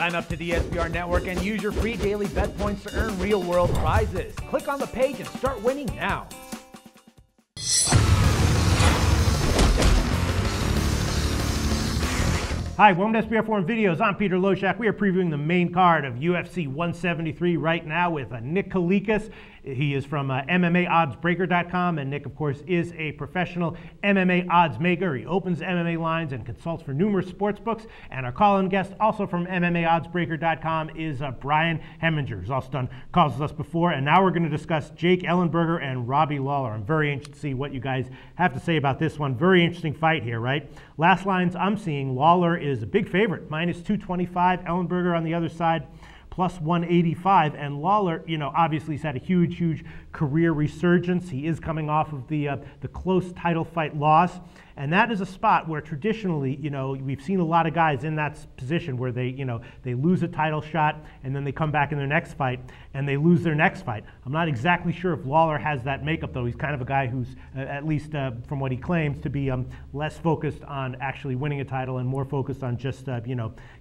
Sign up to the SBR Network and use your free daily bet points to earn real-world prizes. Click on the page and start winning now. Hi, welcome to SBR Forum Videos. I'm Peter Loshak. We are previewing the main card of UFC 173 right now with Nick Kalikas. He is from MMAOddsBreaker.com, and Nick, of course, is a professional MMA odds maker. He opens MMA lines and consults for numerous sports books. And our call-in guest, also from MMAOddsBreaker.com, is Brian Heminger, who's also done calls with us before. And now we're going to discuss Jake Ellenberger and Robbie Lawler. I'm very interested to see what you guys have to say about this one. Very interesting fight here, right? Last lines I'm seeing, Lawler is a big favorite, minus 225. Ellenberger on the other side, plus 185, and Lawler, obviously has had a huge career resurgence. He is coming off of the close title fight loss, and that is a spot where traditionally, we've seen a lot of guys in that position where they lose a title shot and then they come back in their next fight and they lose their next fight. I'm not exactly sure if Lawler has that makeup, though. He's kind of a guy who's, at least from what he claims, to be less focused on actually winning a title and more focused on just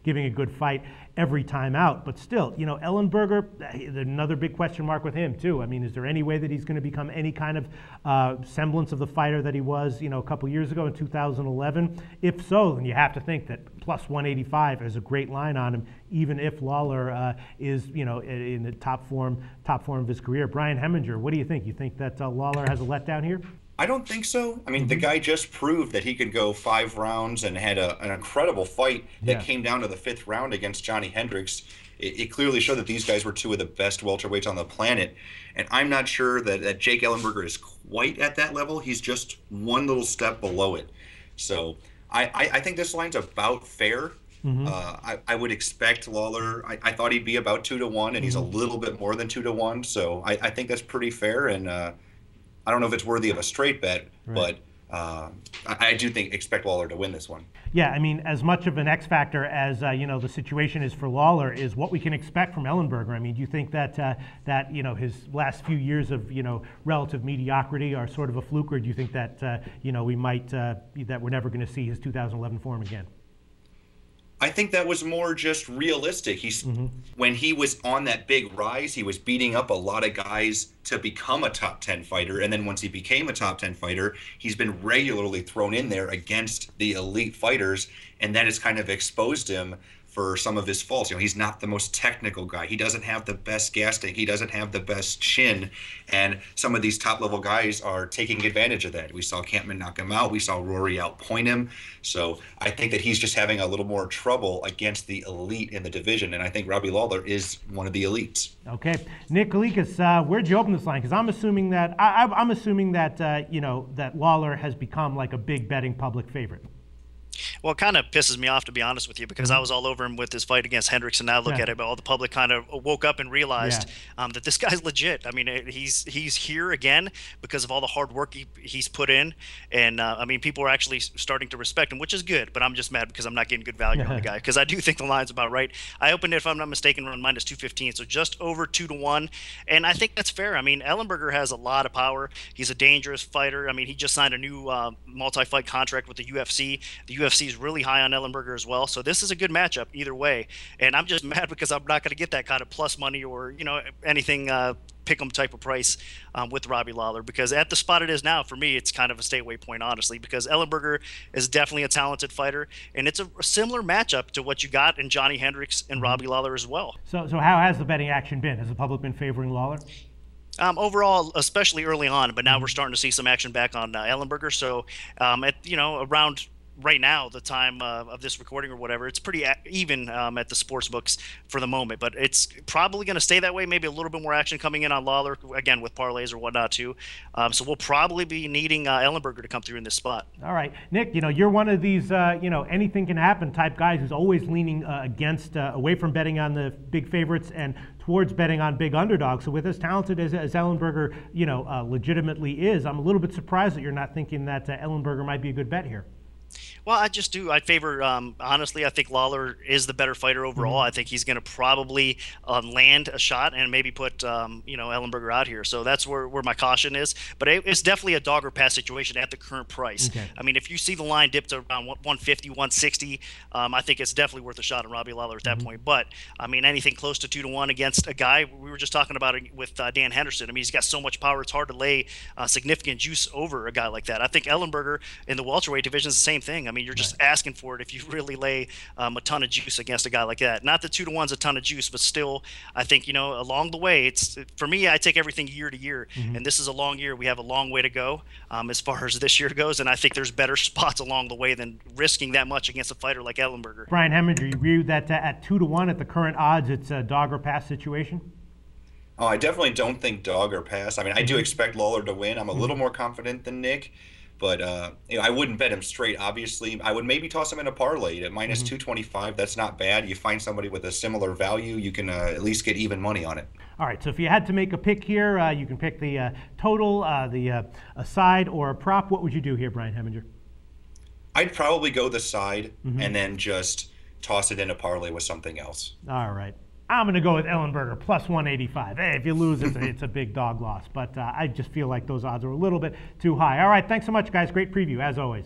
giving a good fight every time out. But still, Ellenberger, another big question mark with him too. I mean, is there any way that he's going to become any kind of semblance of the fighter that he was, a couple years ago in 2011? If so, then you have to think that plus 185 is a great line on him, even if Lawler is, in the top form of his career. Brian Heminger, what do you think? You think that Lawler has a letdown here? I don't think so. I mean, the guy just proved that he could go 5 rounds and had an incredible fight that came down to the 5th round against Johnny Hendricks. It clearly showed that these guys were 2 of the best welterweights on the planet. And I'm not sure that Jake Ellenberger is quite at that level. He's just one little step below it. So I think this line's about fair. I would expect Lawler, I thought he'd be about 2-1, and he's a little bit more than 2-1. So I think that's pretty fair. And I don't know if it's worthy of a straight bet, but I do expect Lawler to win this one. Yeah, I mean, as much of an X factor as the situation is for Lawler is what we can expect from Ellenberger. I mean, do you think that his last few years of relative mediocrity are sort of a fluke, or do you think that we might that we're never going to see his 2011 form again? I think that was more just realistic. When he was on that big rise, he was beating up a lot of guys to become a top 10 fighter. And then once he became a top 10 fighter, he's been regularly thrown in there against the elite fighters. And that has kind of exposed him for some of his faults. He's not the most technical guy. He doesn't have the best gas tank. He doesn't have the best chin. And some of these top level guys are taking advantage of that. We saw Campman knock him out. We saw Rory outpoint him. So I think that he's just having a little more trouble against the elite in the division. And I think Robbie Lawler is one of the elites. Okay. Nick Kalikas, where'd you open this line? Because I'm assuming that, I'm assuming that, that Lawler has become like a big betting public favorite. Well, it kind of pisses me off, to be honest with you, because I was all over him with his fight against Hendricks, and now look at it, but all the public kind of woke up and realized that this guy's legit. I mean, he's here again because of all the hard work he's put in, and I mean, people are actually starting to respect him, which is good, but I'm just mad because I'm not getting good value on the guy, because I do think the line's about right. I opened it, if I'm not mistaken, around minus 215, so just over 2-1, and I think that's fair. I mean, Ellenberger has a lot of power. He's a dangerous fighter. I mean, he just signed a new multi-fight contract with the UFC. The UFC is really high on Ellenberger as well, so this is a good matchup either way. And I'm just mad because I'm not going to get that kind of plus money or anything pick'em type of price with Robbie Lawler, because at the spot it is now, for me, it's kind of a stay away point, honestly, because Ellenberger is definitely a talented fighter, and it's a similar matchup to what you got in Johnny Hendricks and Robbie Lawler as well. So how has the betting action been? Has the public been favoring Lawler? Overall, especially early on, but now we're starting to see some action back on Ellenberger. So at around right now, the time of this recording or whatever, it's pretty even at the sports books for the moment, but it's probably going to stay that way. Maybe a little bit more action coming in on Lawler, again, with parlays or whatnot too. So we'll probably be needing Ellenberger to come through in this spot. All right, Nick, you're one of these, anything can happen type guys who's always leaning away from betting on the big favorites and towards betting on big underdogs. So with as talented as Ellenberger, legitimately is, I'm a little bit surprised that you're not thinking that Ellenberger might be a good bet here. Well, I just do. I favor, honestly, I think Lawler is the better fighter overall. I think he's going to probably land a shot and maybe put, Ellenberger out here. So that's where my caution is. But it's definitely a dog or pass situation at the current price. Okay. I mean, if you see the line dip to around 150, 160, I think it's definitely worth a shot on Robbie Lawler at that point. But, I mean, anything close to 2-1 against a guy, we were just talking about it with Dan Henderson. I mean, he's got so much power, it's hard to lay significant juice over a guy like that. I think Ellenberger in the welterweight division is the same thing. I mean, you're just asking for it if you really lay a ton of juice against a guy like that. Not that 2-1's a ton of juice, but still, I think, along the way, for me, I take everything year to year, and this is a long year. We have a long way to go as far as this year goes, and I think there's better spots along the way than risking that much against a fighter like Ellenberger. Brian Heminger, you agree that at 2-1 at the current odds, it's a dog or pass situation? Oh, I definitely don't think dog or pass. I mean, I do expect Lawler to win. I'm a little more confident than Nick. But I wouldn't bet him straight, obviously. I would maybe toss him in a parlay at minus 225. That's not bad. You find somebody with a similar value, you can at least get even money on it. All right, so if you had to make a pick here, you can pick the total, a side, or a prop. What would you do here, Brian Heminger? I'd probably go the side and then just toss it in a parlay with something else. All right. I'm going to go with Ellenberger, plus 185. Hey, if you lose, it's a big dog loss. But I just feel like those odds are a little bit too high. All right, thanks so much, guys. Great preview, as always.